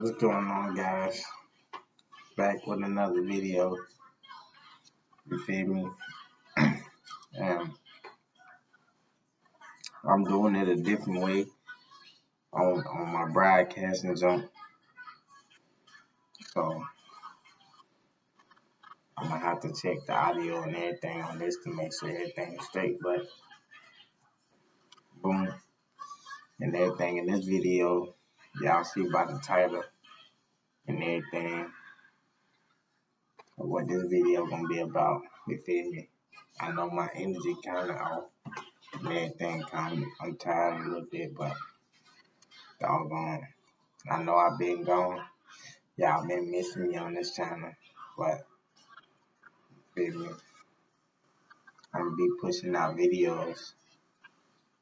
What's going on, guys? Back with another video. You feel me? And I'm doing it a different way on my broadcasting jump. So I'm gonna have to check the audio and everything on this to make sure everything's straight. But boom, and everything in this video, y'all see by the title and everything of what this video gonna be about. You feel me? I know my energy kinda off and everything kinda I'm tired a little bit, but doggone. I know I've been gone. Y'all been missing me on this channel, but feel me, I'm gonna be pushing out videos.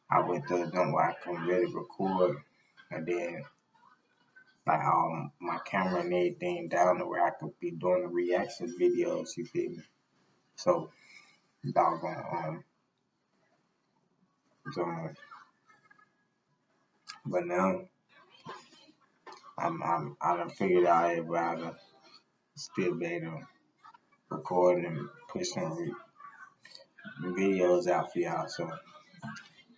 I went to the point where I can really record, and then like my camera and everything down to where I could be doing the reaction videos. You feel me? So doggone so, but now I done figured out a way to still be able to record and push some videos out for y'all. So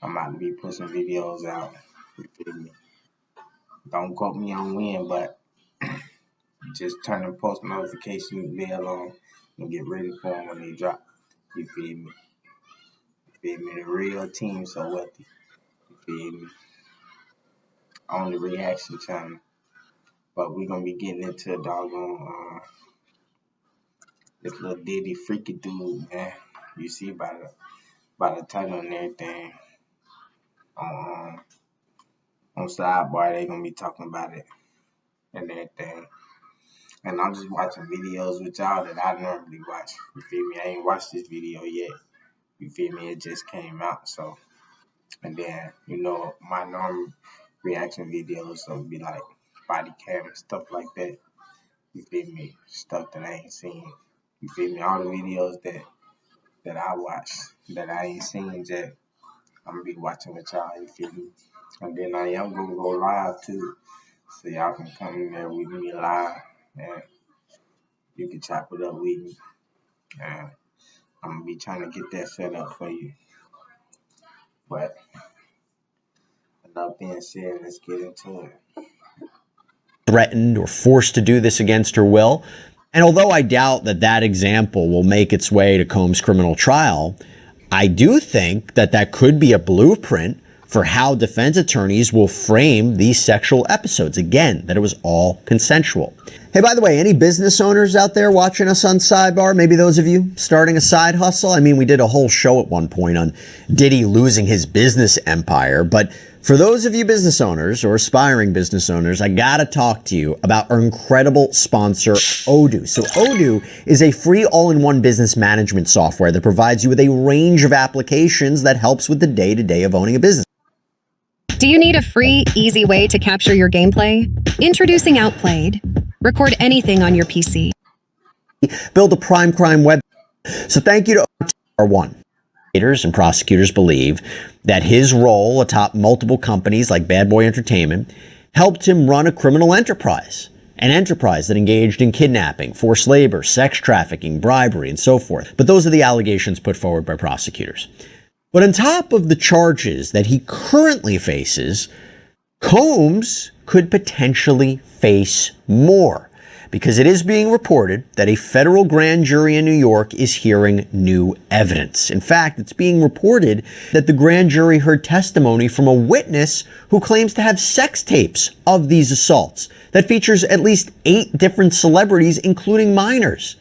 I'm about to be pushing videos out. You feel me? Don't quote me on when, but just turn the post notification bell on and get ready for them when they drop. You feel me? You feel me? The real team, so what? You feel me? On the reaction channel. But we're gonna be getting into a doggone this little Diddy freaky dude, man. You see by the title and everything. On sidebar, they gonna be talking about it and everything. And I'm just watching videos with y'all that I normally watch. You feel me? I ain't watched this video yet. You feel me? It just came out. So, and then, my normal reaction videos will be like body cam and stuff like that. You feel me? Stuff that I ain't seen. You feel me? All the videos that I watch that I ain't seen yet, I'm gonna be watching with y'all. You feel me? And then I am gonna go live too. So y'all can come in there with me live and you can chop it up with me. And I'm gonna be trying to get that set up for you. But enough being said, let's get into it. Threatened or forced to do this against her will. And although I doubt that that example will make its way to Combs' criminal trial, I do think that that could be a blueprint for how defense attorneys will frame these sexual episodes. Again, that it was all consensual. Hey, by the way, any business owners out there watching us on Sidebar? Maybe those of you starting a side hustle? I mean, we did a whole show at one point on Diddy losing his business empire. But for those of you business owners or aspiring business owners, I gotta talk to you about our incredible sponsor, Odoo. So Odoo is a free all-in-one business management software that provides you with a range of applications that helps with the day-to-day of owning a business. Do you need a free, easy way to capture your gameplay? Introducing Outplayed. Record anything on your PC. Build a prime crime web. So thank you to R1. And prosecutors believe that his role atop multiple companies like Bad Boy Entertainment helped him run a criminal enterprise. An enterprise that engaged in kidnapping, forced labor, sex trafficking, bribery, and so forth. But those are the allegations put forward by prosecutors. But on top of the charges that he currently faces, Combs could potentially face more, because it is being reported that a federal grand jury in New York is hearing new evidence. In fact, it's being reported that the grand jury heard testimony from a witness who claims to have sex tapes of these assaults that features at least 8 different celebrities, including minors.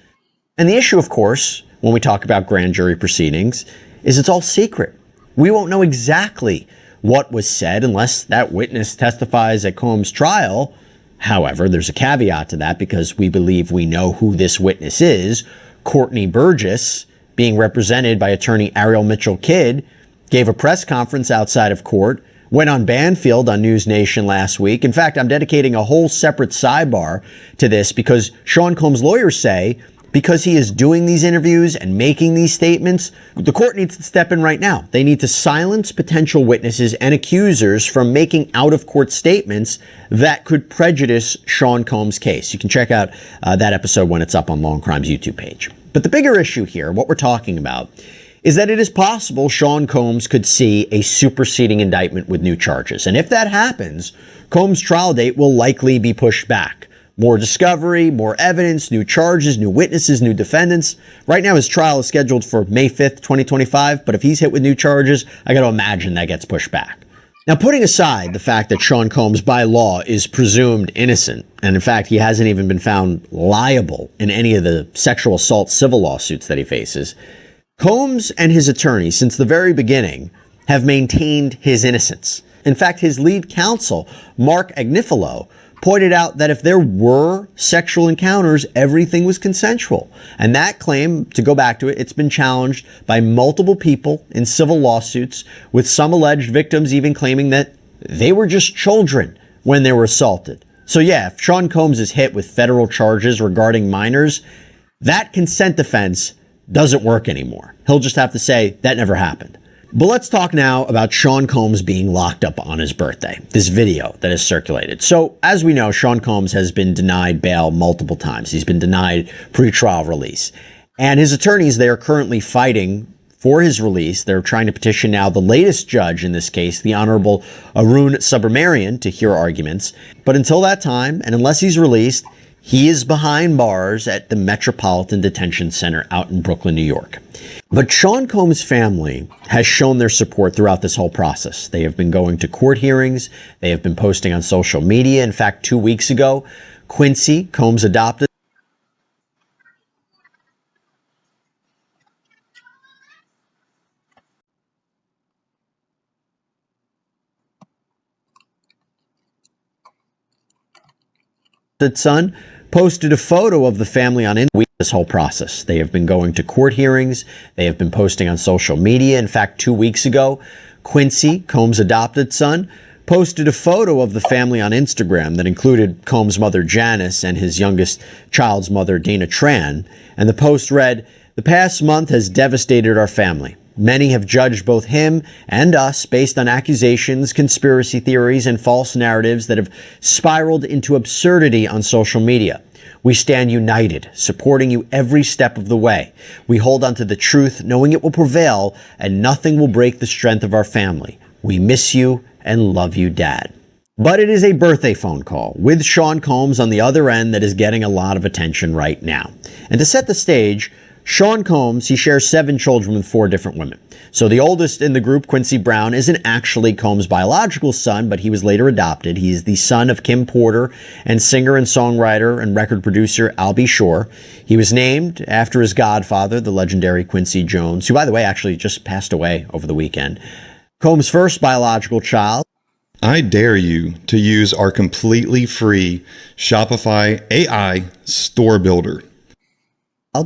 And the issue, of course, when we talk about grand jury proceedings, is it's all secret. We won't know exactly what was said unless that witness testifies at Combs' trial. However, there's a caveat to that because we believe we know who this witness is. Courtney Burgess, being represented by attorney Ariel Mitchell-Kidd, gave a press conference outside of court, went on Banfield on News Nation last week. In fact, I'm dedicating a whole separate sidebar to this because Sean Combs' lawyers say because he is doing these interviews and making these statements, the court needs to step in right now. They need to silence potential witnesses and accusers from making out-of-court statements that could prejudice Sean Combs' case. You can check out that episode when it's up on Law and Crime's YouTube page. But the bigger issue here, what we're talking about, is that it is possible Sean Combs could see a superseding indictment with new charges. And if that happens, Combs' trial date will likely be pushed back. More discovery, more evidence, new charges, new witnesses, new defendants. Right now, his trial is scheduled for May 5th, 2025. But if he's hit with new charges, I got to imagine that gets pushed back. Now, putting aside the fact that Sean Combs, by law, is presumed innocent, and in fact, he hasn't even been found liable in any of the sexual assault civil lawsuits that he faces, Combs and his attorney, since the very beginning, have maintained his innocence. In fact, his lead counsel, Mark Agnifilo, pointed out that if there were sexual encounters, everything was consensual. And that claim, to go back to it, it's been challenged by multiple people in civil lawsuits, with some alleged victims even claiming that they were just children when they were assaulted. So yeah, if Sean Combs is hit with federal charges regarding minors, that consent defense doesn't work anymore. He'll just have to say, that never happened. But let's talk now about Sean Combs being locked up on his birthday, this video that has circulated. So, as we know, Sean Combs has been denied bail multiple times. He's been denied pretrial release. And his attorneys, they are currently fighting for his release. They're trying to petition now the latest judge in this case, the Honorable Arun Subramanian, to hear arguments. But until that time, and unless he's released, he is behind bars at the Metropolitan Detention Center out in Brooklyn, New York. But Sean Combs' family has shown their support throughout this whole process. They have been going to court hearings. They have been posting on social media. In fact, 2 weeks ago, Quincy, Combs' adopted son, posted a photo of the family on this whole process. They have been going to court hearings. They have been posting on social media. In fact, 2 weeks ago, Quincy, Combs' adopted son, posted a photo of the family on Instagram that included Combs' mother, Janice, and his youngest child's mother, Dana Tran. And the post read, "The past month has devastated our family. Many have judged both him and us based on accusations, conspiracy theories, and false narratives that have spiraled into absurdity on social media. We stand united, supporting you every step of the way. We hold on to the truth, knowing it will prevail, and nothing will break the strength of our family. We miss you and love you, Dad." But it is a birthday phone call with Sean Combs on the other end that is getting a lot of attention right now. And to set the stage, Sean Combs, he shares 7 children with 4 different women. So the oldest in the group, Quincy Brown, isn't actually Combs' biological son, but he was later adopted. He is the son of Kim Porter and singer and songwriter and record producer Al B. Shore. He was named after his godfather, the legendary Quincy Jones, who, by the way, actually just passed away over the weekend. Combs' first biological child. I dare you to use our completely free Shopify AI store builder.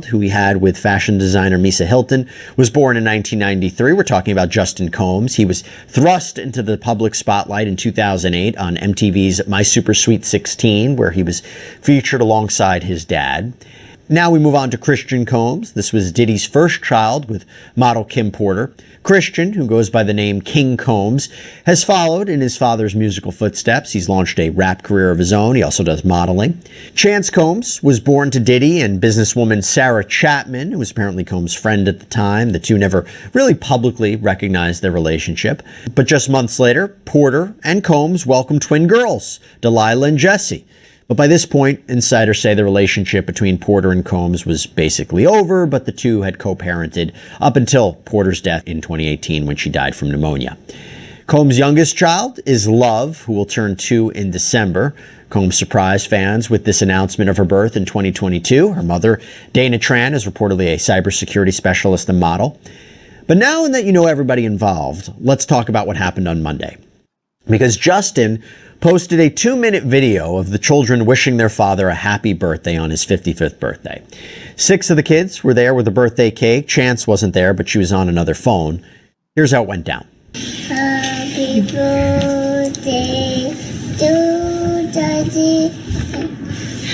Who he had with fashion designer Misa Hilton, was born in 1993. We're talking about Justin Combs. He was thrust into the public spotlight in 2008 on MTV's My Super Sweet 16, where he was featured alongside his dad. Now we move on to Christian Combs. This was Diddy's first child with model Kim Porter. Christian, who goes by the name King Combs, has followed in his father's musical footsteps. He's launched a rap career of his own. He also does modeling. Chance Combs was born to Diddy and businesswoman Sarah Chapman, who was apparently Combs' friend at the time. The two never really publicly recognized their relationship. But just months later, Porter and Combs welcomed twin girls, Delilah and Jessie. But by this point, insiders say the relationship between Porter and Combs was basically over, but the two had co-parented up until Porter's death in 2018 when she died from pneumonia. Combs' youngest child is Love, who will turn 2 in December. Combs surprised fans with this announcement of her birth in 2022. Her mother, Dana Tran, is reportedly a cybersecurity specialist and model. But now that you know everybody involved, let's talk about what happened on Monday. Because Justin posted a 2-minute video of the children wishing their father a happy birthday on his 55th birthday. 6 of the kids were there with a birthday cake. Chance wasn't there, but she was on another phone. Here's how it went down. Happy birthday to Daddy.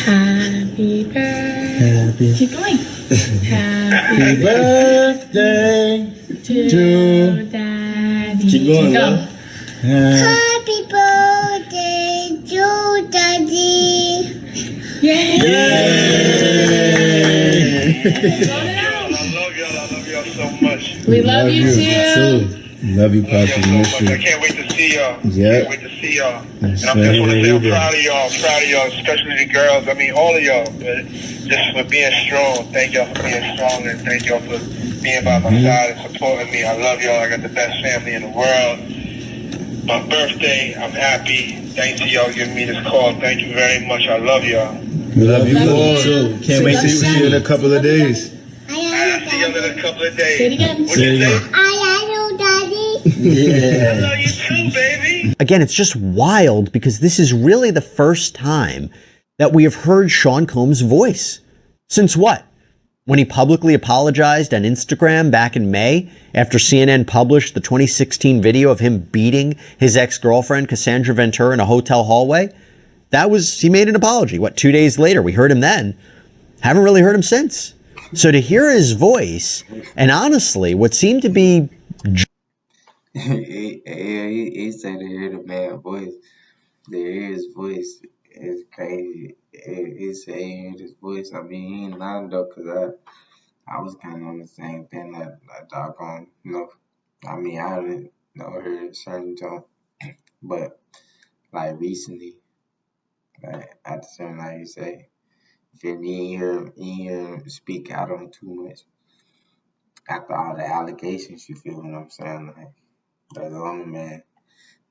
Happy birthday Keep going. Happy birthday to Daddy. Keep going, love. Happy birthday to Daddy. Yay! I love y'all so much. We love you too. Love you, Pastor. I can't wait to see y'all. Yeah. Can't wait to see y'all. And I just want to say I'm proud of y'all, especially the girls. I mean, all of y'all, but just for being strong. Thank y'all for being strong, and thank y'all for being by my side and supporting me. I love y'all. I got the best family in the world. My birthday, I'm happy. Thanks to y'all giving me this call. Thank you very much. I love y'all. We love you more too. Can't wait to see you in a couple of days. I'll see y'all in a couple of days. Say it again. What you say? I love you, Daddy. Yeah. I love you too, baby. Again, it's just wild because this is really the first time that we have heard Sean Combs' voice. Since what? When he publicly apologized on Instagram back in May after CNN published the 2016 video of him beating his ex-girlfriend Cassandra Ventura in a hotel hallway. He made an apology. 2 days later? We heard him then. Haven't really heard him since. So to hear his voice, and honestly, what seemed to be... he said they heard a man's voice. They hear his voice. It's crazy. He said he heard his voice. I mean, he ain't lying though, because I was kind of on the same thing that doggone, I mean, I haven't heard a certain tone, but like recently, like at the certain, like you say, if you ain't hear him speak out on too much after all the allegations, you feel what I'm saying? Like, that's on the man.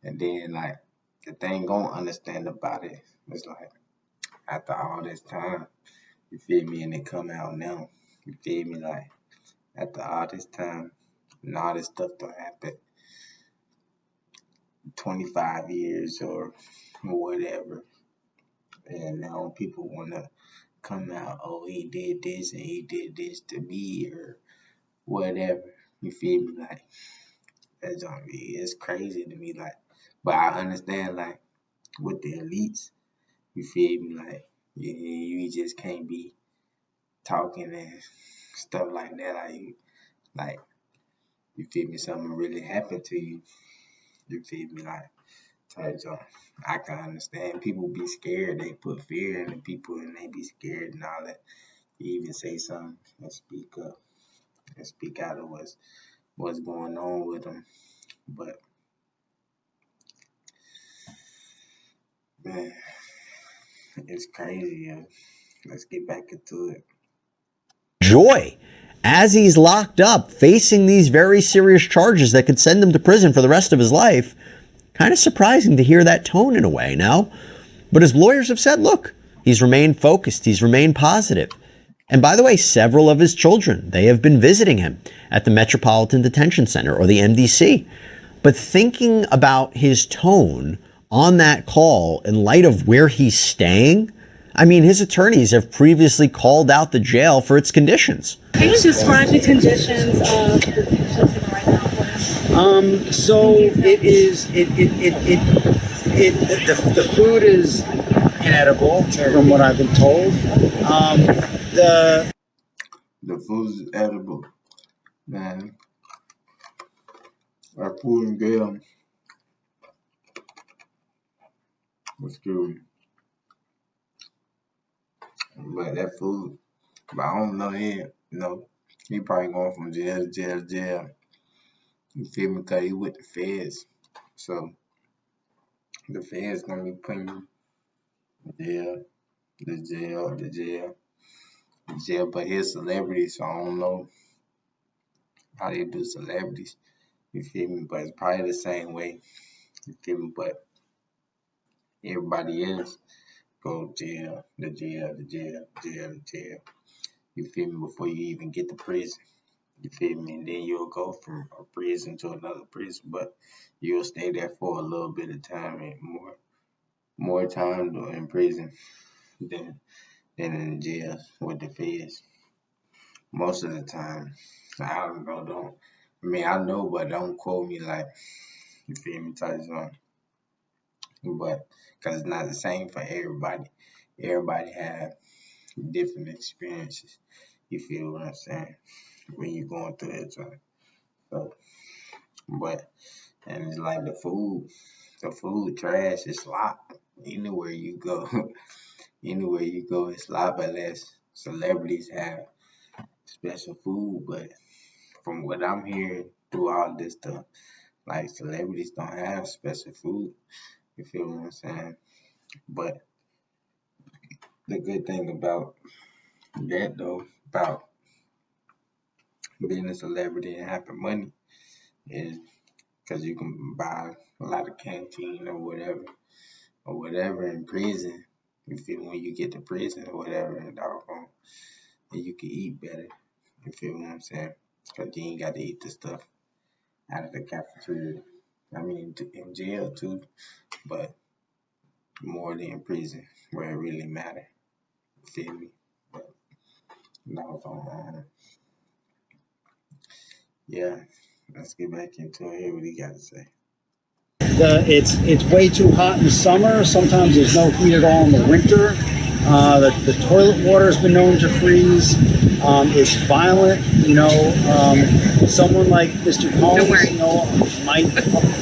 And then, like, the thing gonna understand about it is like, after all this time, you feel me, and it come out now, you feel me, like, after all this time, and all this stuff done happened, 25 years or whatever, and now people wanna come out, oh, he did this and he did this to me or whatever, you feel me, like, it's crazy to me, like, but I understand, like, with the elites, you feel me, like, you just can't be talking and stuff like that, like, you feel me, something really happened to you, you feel me, like, so I can understand people be scared, they put fear in the people and they be scared and all that, you even say something and speak up and speak out of what's going on with them, but, man, it's crazy, let's get back into it. Joy as he's locked up facing these very serious charges that could send him to prison for the rest of his life. Kind of surprising to hear that tone in a way now. But his lawyers have said, look, he's remained focused. He's remained positive. And by the way, several of his children, they have been visiting him at the Metropolitan Detention Center or the MDC. But thinking about his tone on that call in light of where he's staying, I mean, his attorneys have previously called out the jail for its conditions. Can you describe the conditions of the detention right now for us? So it is. The food is inedible, from what I've been told. The food is edible, man. Our food in jail was good. But that food, but I don't know he probably going from jail to jail to jail. You feel me? Because he with the feds. So the feds gonna be putting him the jail. But he's a celebrity, so I don't know how they do celebrities. You feel me? But it's probably the same way. You feel me? But everybody else go jail, the jail. You feel me? Before you even get to prison. You feel me? And then you'll go from a prison to another prison, but you'll stay there for a little bit of time and more time in prison than in jail with the feds. Most of the time. I don't know, I know, but don't quote me like, you feel me, type something. But, because it's not the same for everybody. Everybody have different experiences. You feel what I'm saying? When you're going through that time. So, but, and it's like the food trash is slop. Anywhere you go, anywhere you go, it's slop unless celebrities have special food. But from what I'm hearing through all this stuff, like celebrities don't have special food. You feel what I'm saying? But the good thing about that though, about being a celebrity and having money is because you can buy a lot of canteen or whatever in prison. You feel when you get to prison or whatever, and doggone, and you can eat better. You feel what I'm saying? Because you ain't got to eat the stuff out of the cafeteria. I mean, in jail too, but more than in prison where it really matter. You feel me? But doggone, yeah. Let's get back into it. Hear what he got to say. It's way too hot in the summer. Sometimes there's no heat at all in the winter. The toilet water has been known to freeze. It's violent. Someone like Mr. Combs, might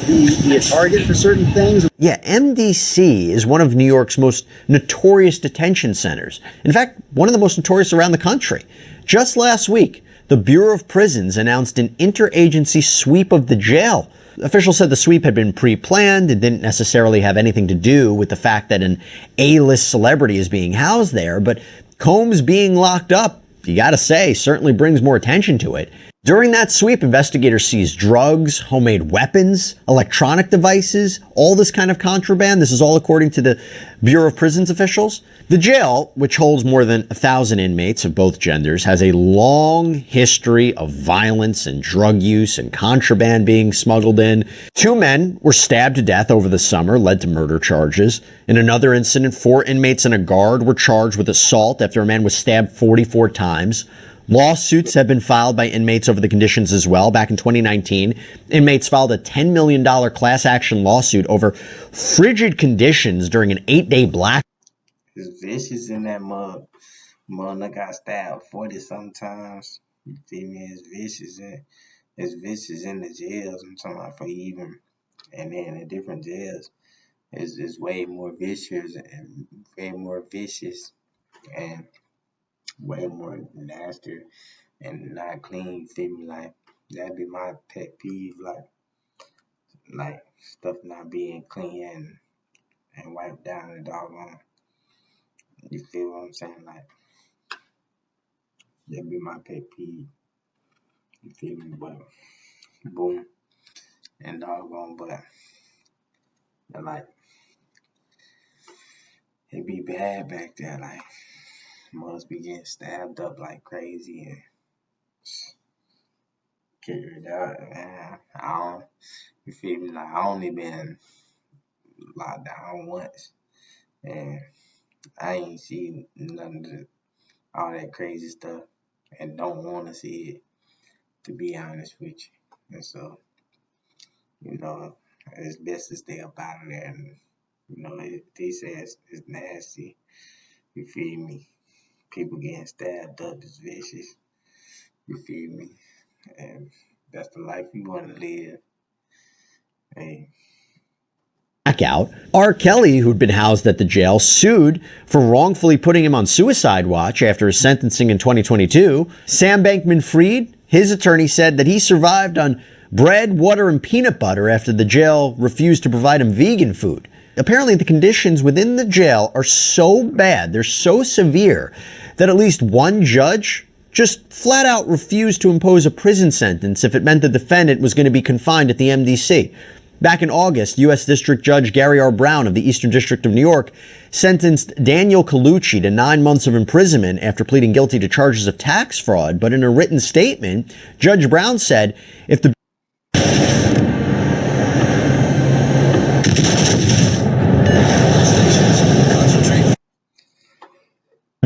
be a target for certain things. Yeah, MDC is one of New York's most notorious detention centers. In fact, one of the most notorious around the country. Just last week, the Bureau of Prisons announced an interagency sweep of the jail. Officials said the sweep had been pre-planned and didn't necessarily have anything to do with the fact that an A-list celebrity is being housed there, but Combs being locked up, you gotta say, certainly brings more attention to it. During that sweep, investigators seized drugs, homemade weapons, electronic devices, all this kind of contraband. This is all according to the Bureau of Prisons officials. The jail, which holds more than 1,000 inmates of both genders, has a long history of violence and drug use and contraband being smuggled in. 2 men were stabbed to death over the summer, led to murder charges. In another incident, 4 inmates and a guard were charged with assault after a man was stabbed 44 times. Lawsuits have been filed by inmates over the conditions as well. Back in 2019, inmates filed a $10 million class action lawsuit over frigid conditions during an 8-day blackout. It's vicious in that mug. Mug got stabbed 40 sometimes. You feel me? It's vicious in the jails. I'm talking about for even, and then in different jails, it's way more vicious and way more nastier and not clean. You feel me? Like that'd be my pet peeve. Like stuff not being clean and wiped down and doggone. You feel what I'm saying? Like that'd be my pet peeve. You feel me? But boom and doggone, but like it be bad back there. Like must be getting stabbed up like crazy and carried out, man. You feel me? Like I only been locked down once, and I ain't seen none of all that crazy stuff, and don't want to see it, to be honest with you. And so, it's best to stay up out of there. And they say it's nasty. You feel me? People getting stabbed up is vicious. You feel me? And that's the life you want to live. Hey. Blackout. R. Kelly, who'd been housed at the jail, sued for wrongfully putting him on suicide watch after his sentencing in 2022. Sam Bankman-Fried, his attorney, said that he survived on bread, water, and peanut butter after the jail refused to provide him vegan food. Apparently, the conditions within the jail are so bad, they're so severe, that at least one judge just flat out refused to impose a prison sentence if it meant the defendant was going to be confined at the MDC. Back in August, U.S. District Judge Gary R. Brown of the Eastern District of New York sentenced Daniel Colucci to 9 months of imprisonment after pleading guilty to charges of tax fraud. But in a written statement, Judge Brown said if the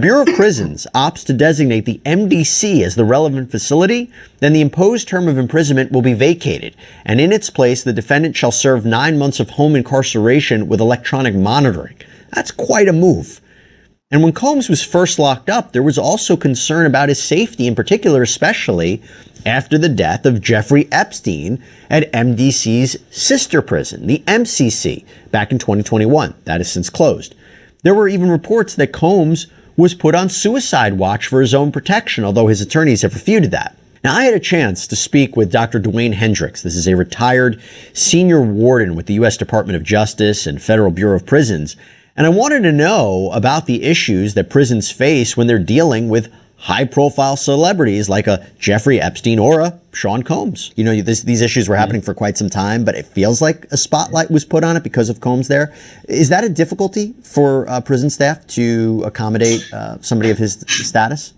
Bureau of Prisons opts to designate the MDC as the relevant facility, then the imposed term of imprisonment will be vacated, and in its place, the defendant shall serve 9 months of home incarceration with electronic monitoring. That's quite a move. And when Combs was first locked up, there was also concern about his safety in particular, especially after the death of Jeffrey Epstein at MDC's sister prison, the MCC, back in 2021. That has since closed. There were even reports that Combs was put on suicide watch for his own protection, although his attorneys have refuted that. Now, I had a chance to speak with Dr. Dwayne Hendricks. This is a retired senior warden with the U.S. Department of Justice and Federal Bureau of Prisons. And I wanted to know about the issues that prisons face when they're dealing with high-profile celebrities like a Jeffrey Epstein or a Sean Combs. You know, these issues were happening for quite some time, but it feels like a spotlight was put on it because of Combs there. Is that a difficulty for prison staff to accommodate somebody of his status?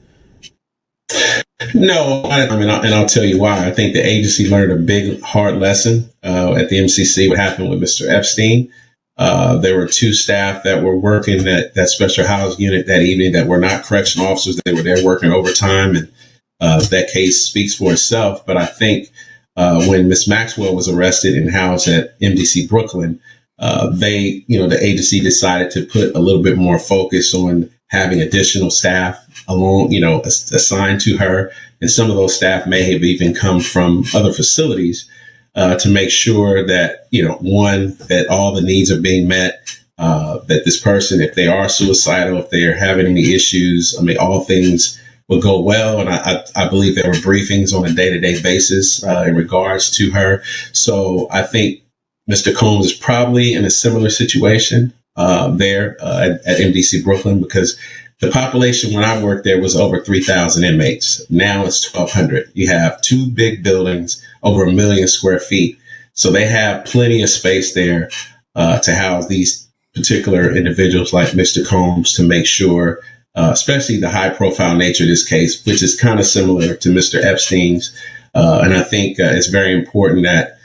No, I mean, and I'll tell you why. I think the agency learned a big, hard lesson at the MCC. What happened with Mr. Epstein? There were 2 staff that were working that special housing unit that evening that were not correctional officers. They were there working overtime, and that case speaks for itself. But I think when Miss Maxwell was arrested and housed at MDC Brooklyn, the agency decided to put a little bit more focus on having additional staff along, assigned to her. And some of those staff may have even come from other facilities to make sure that, one, that all the needs are being met, that this person, if they are suicidal, if they are having any issues, all things will go well. And I believe there were briefings on a day-to-day basis in regards to her. So I think Mr. Combs is probably in a similar situation there at MDC Brooklyn, because the population when I worked there was over 3,000 inmates. Now it's 1,200. You have 2 big buildings, over 1 million square feet. So they have plenty of space there to house these particular individuals like Mr. Combs, to make sure, especially the high profile nature of this case, which is kind of similar to Mr. Epstein's. And I think it's very important that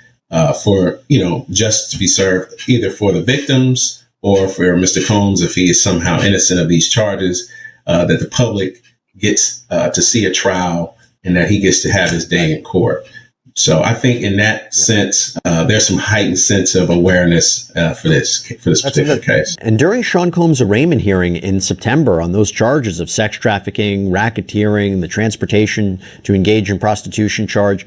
for, justice to be served either for the victims or for Mr. Combs, if he is somehow innocent of these charges, that the public gets to see a trial and that he gets to have his day in court. So I think in that sense, there's some heightened sense of awareness for this particular case. And during Sean Combs' arraignment hearing in September on those charges of sex trafficking, racketeering, the transportation to engage in prostitution charge,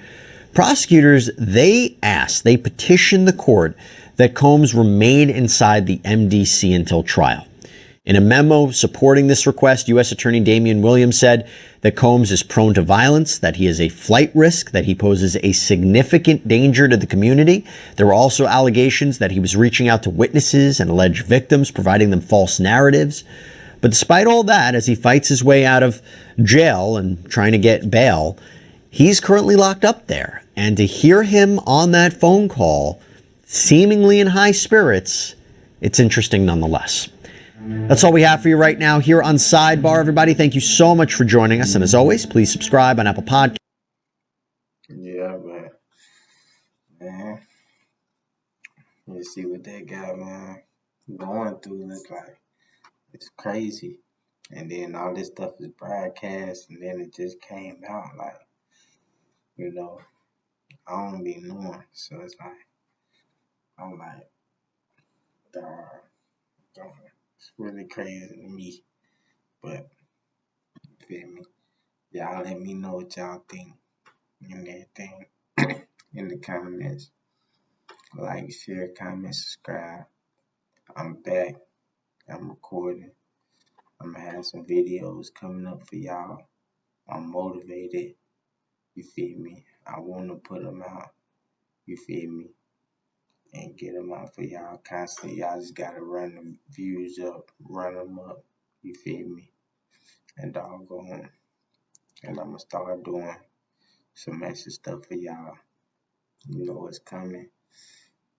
prosecutors, they petitioned the court that Combs remain inside the MDC until trial. In a memo supporting this request, U.S. Attorney Damian Williams said that Combs is prone to violence, that he is a flight risk, that he poses a significant danger to the community. There were also allegations that he was reaching out to witnesses and alleged victims, providing them false narratives. But despite all that, as he fights his way out of jail and trying to get bail, he's currently locked up there. And to hear him on that phone call, seemingly in high spirits, it's interesting nonetheless. That's all we have for you right now here on Sidebar, everybody. Thank you so much for joining us. And as always, please subscribe on Apple Podcasts. Yeah, man. You see what that guy, man, going through. It's like, it's crazy. And then all this stuff is broadcast, and then it just came out. Like, I don't be knowing. So it's like, I'm like, dog, it's really crazy to me. But, you feel me? Y'all let me know what y'all think and everything in the comments. Like, share, comment, subscribe. I'm back. I'm recording. I'm gonna have some videos coming up for y'all. I'm motivated. You feel me? I want to put them out. You feel me? And get them out for y'all constantly. Y'all just gotta run the views up, run them up. You feel me? And doggone. And I'm gonna start doing some extra stuff for y'all. You know what's coming.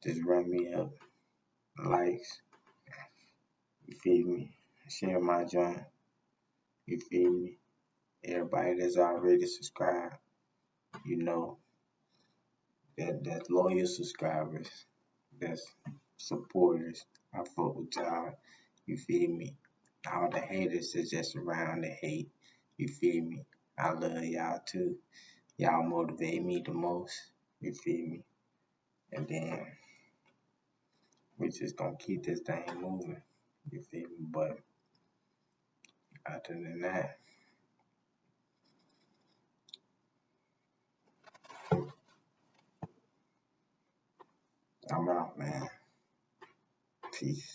Just run me up. Likes. You feel me? Share my joint. You feel me? Everybody that's already subscribed, that's loyal subscribers, that's supporters. I fuck with y'all. You feel me? All the haters is just around to hate. You feel me? I love y'all too. Y'all motivate me the most. You feel me? And then we just gonna keep this thing moving. You feel me? But Other than that, I'm out, man. Peace.